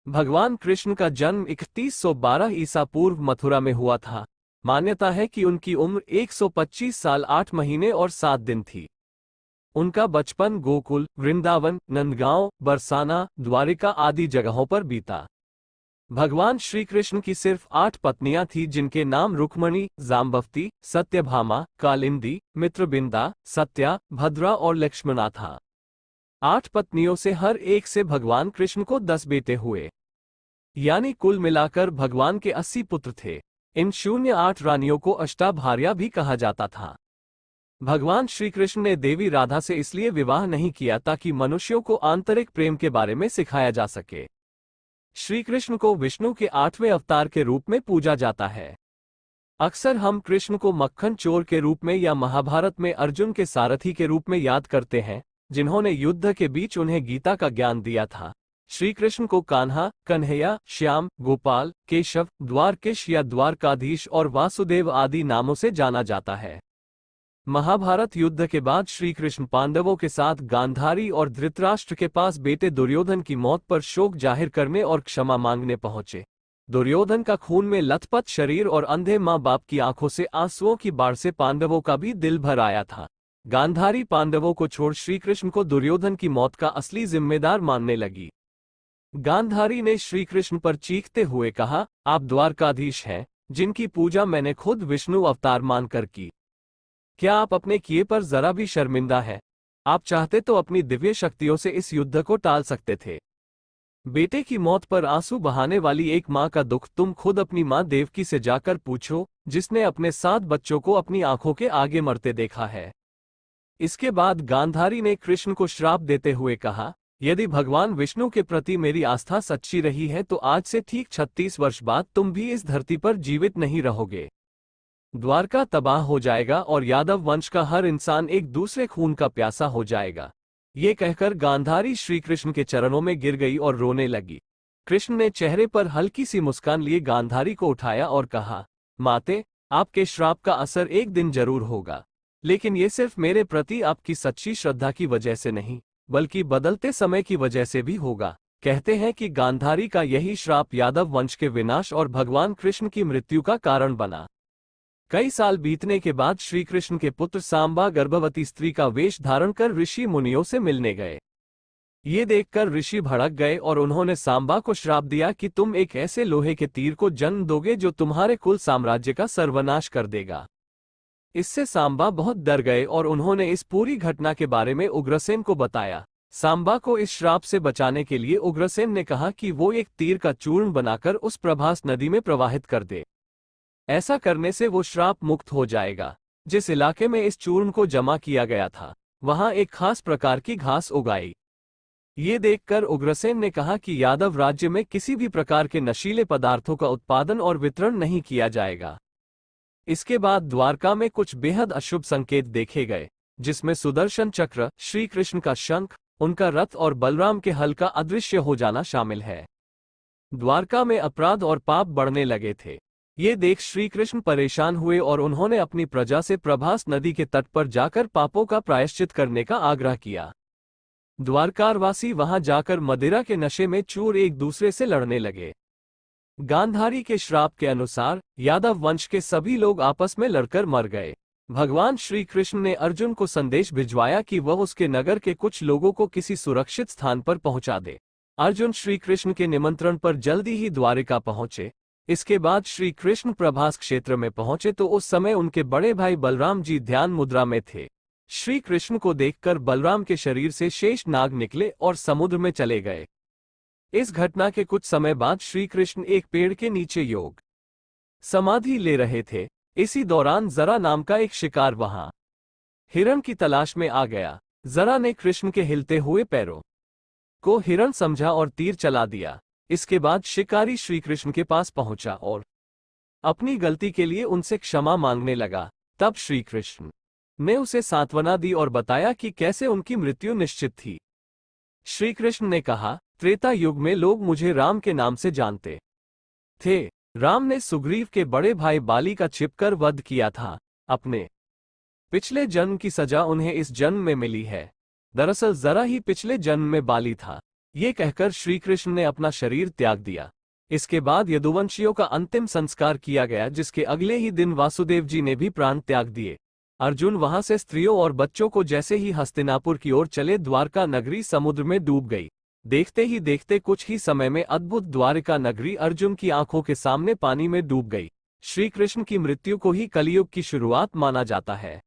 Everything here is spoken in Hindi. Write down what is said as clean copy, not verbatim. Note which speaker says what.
Speaker 1: भगवान कृष्ण का जन्म 3112 ईसा पूर्व मथुरा में हुआ था। मान्यता है कि उनकी उम्र 125 साल 8 महीने और 7 दिन थी। उनका बचपन गोकुल, वृंदावन, नंदगांव, बरसाना, द्वारिका आदि जगहों पर बीता। भगवान श्री कृष्ण की सिर्फ 8 पत्नियां थीं, जिनके नाम रुक्मणी, जाम्बवती, सत्यभामा, कालिंदी, मित्रबिंदा, सत्या, भद्रा और लक्ष्मणा था। 8 पत्नियों से हर एक से भगवान कृष्ण को 10 बेटे हुए, यानी कुल मिलाकर भगवान के 80 पुत्र थे। इन 08 रानियों को अष्टाभार्या भी कहा जाता था। भगवान श्री कृष्ण ने देवी राधा से इसलिए विवाह नहीं किया ताकि मनुष्यों को आंतरिक प्रेम के बारे में सिखाया जा सके। श्री कृष्ण को विष्णु के 8वें अवतार के रूप में पूजा जाता है। अक्सर हम कृष्ण को मक्खन चोर के रूप में या महाभारत में अर्जुन के सारथी के रूप में याद करते हैं, जिन्होंने युद्ध के बीच उन्हें गीता का ज्ञान दिया था। श्री कृष्ण को कान्हा, कन्हैया, श्याम, गोपाल, केशव, द्वारकेश या द्वारकाधीश और वासुदेव आदि नामों से जाना जाता है। महाभारत युद्ध के बाद श्री कृष्ण पांडवों के साथ गांधारी और धृतराष्ट्र के पास बेटे दुर्योधन की मौत पर शोक जाहिर करने और क्षमा मांगने पहुंचे। दुर्योधन का खून में लथपथ शरीर और अंधे माँ बाप की आंखों से आंसुओं की बाढ़ से पांडवों का भी दिल भर आया था। गांधारी पांडवों को छोड़ श्री कृष्ण को दुर्योधन की मौत का असली जिम्मेदार मानने लगी। गांधारी ने श्री कृष्ण पर चीखते हुए कहा, आप द्वारकाधीश हैं, जिनकी पूजा मैंने खुद विष्णु अवतार मानकर की। क्या आप अपने किए पर जरा भी शर्मिंदा हैं? आप चाहते तो अपनी दिव्य शक्तियों से इस युद्ध को टाल सकते थे। बेटे की मौत पर आंसू बहाने वाली एक मां का दुख तुम खुद अपनी मां देवकी से जाकर पूछो, जिसने अपने 7 बच्चों को अपनी आंखों के आगे मरते देखा है। इसके बाद गांधारी ने कृष्ण को श्राप देते हुए कहा, यदि भगवान विष्णु के प्रति मेरी आस्था सच्ची रही है तो आज से ठीक 36 वर्ष बाद तुम भी इस धरती पर जीवित नहीं रहोगे। द्वारका तबाह हो जाएगा और यादव वंश का हर इंसान एक दूसरे खून का प्यासा हो जाएगा। ये कहकर गांधारी श्री कृष्ण के चरणों में गिर गई और रोने लगी। कृष्ण ने चेहरे पर हल्की सी मुस्कान लिए गांधारी को उठाया और कहा, माते, आपके श्राप का असर एक दिन जरूर होगा, लेकिन ये सिर्फ मेरे प्रति आपकी सच्ची श्रद्धा की वजह से नहीं, बल्कि बदलते समय की वजह से भी होगा। कहते हैं कि गांधारी का यही श्राप यादव वंश के विनाश और भगवान कृष्ण की मृत्यु का कारण बना। कई साल बीतने के बाद श्री कृष्ण के पुत्र सांबा गर्भवती स्त्री का वेश धारण कर ऋषि मुनियों से मिलने गए। ये देखकर ऋषि भड़क गए और उन्होंने सांबा को श्राप दिया कि तुम एक ऐसे लोहे के तीर को जन्म दोगे जो तुम्हारे कुल साम्राज्य का सर्वनाश कर देगा। इससे सांबा बहुत डर गए और उन्होंने इस पूरी घटना के बारे में उग्रसेन को बताया। सांबा को इस श्राप से बचाने के लिए उग्रसेन ने कहा कि वो एक तीर का चूर्ण बनाकर उस प्रभास नदी में प्रवाहित कर दे। ऐसा करने से वो श्राप मुक्त हो जाएगा। जिस इलाके में इस चूर्ण को जमा किया गया था, वहां एक खास प्रकार की घास उगाई। ये देखकर उग्रसेन ने कहा कि यादव राज्य में किसी भी प्रकार के नशीले पदार्थों का उत्पादन और वितरण नहीं किया जाएगा। इसके बाद द्वारका में कुछ बेहद अशुभ संकेत देखे गए, जिसमें सुदर्शन चक्र, श्री कृष्ण का शंख, उनका रथ और बलराम के हल का अदृश्य हो जाना शामिल है। द्वारका में अपराध और पाप बढ़ने लगे थे। ये देख श्री कृष्ण परेशान हुए और उन्होंने अपनी प्रजा से प्रभास नदी के तट पर जाकर पापों का प्रायश्चित करने का आग्रह किया। द्वारकारवासी वहां जाकर मदिरा के नशे में चूर एक दूसरे से लड़ने लगे। गांधारी के श्राप के अनुसार यादव वंश के सभी लोग आपस में लड़कर मर गए। भगवान श्री कृष्ण ने अर्जुन को संदेश भिजवाया कि वह उसके नगर के कुछ लोगों को किसी सुरक्षित स्थान पर पहुंचा दे। अर्जुन श्री कृष्ण के निमंत्रण पर जल्दी ही द्वारिका पहुंचे। इसके बाद श्री कृष्ण प्रभास क्षेत्र में पहुंचे तो उस समय उनके बड़े भाई बलराम जी ध्यान मुद्रा में थे। श्री कृष्ण को देखकर बलराम के शरीर से शेष नाग निकले और समुद्र में चले गए। इस घटना के कुछ समय बाद श्री कृष्ण एक पेड़ के नीचे योग समाधि ले रहे थे। इसी दौरान जरा नाम का एक शिकार वहां हिरण की तलाश में आ गया। जरा ने कृष्ण के हिलते हुए पैरों को हिरण समझा और तीर चला दिया। इसके बाद शिकारी श्री कृष्ण के पास पहुंचा और अपनी गलती के लिए उनसे क्षमा मांगने लगा। तब श्री कृष्ण ने उसे सांत्वना दी और बताया कि कैसे उनकी मृत्यु निश्चित थी। श्री कृष्ण ने कहा, त्रेता युग में लोग मुझे राम के नाम से जानते थे। राम ने सुग्रीव के बड़े भाई बाली का छिपकर वध किया था। अपने पिछले जन्म की सजा उन्हें इस जन्म में मिली है। दरअसल जरा ही पिछले जन्म में बाली था। ये कहकर श्री कृष्ण ने अपना शरीर त्याग दिया। इसके बाद यदुवंशियों का अंतिम संस्कार किया गया, जिसके अगले ही दिन वासुदेव जी ने भी प्राण त्याग दिए। अर्जुन वहां से स्त्रियों और बच्चों को जैसे ही हस्तिनापुर की ओर चले, द्वारका नगरी समुद्र में डूब गई। देखते ही देखते कुछ ही समय में अद्भुत द्वारका नगरी अर्जुन की आंखों के सामने पानी में डूब गई। श्री कृष्ण की मृत्यु को ही कलियुग की शुरुआत माना जाता है।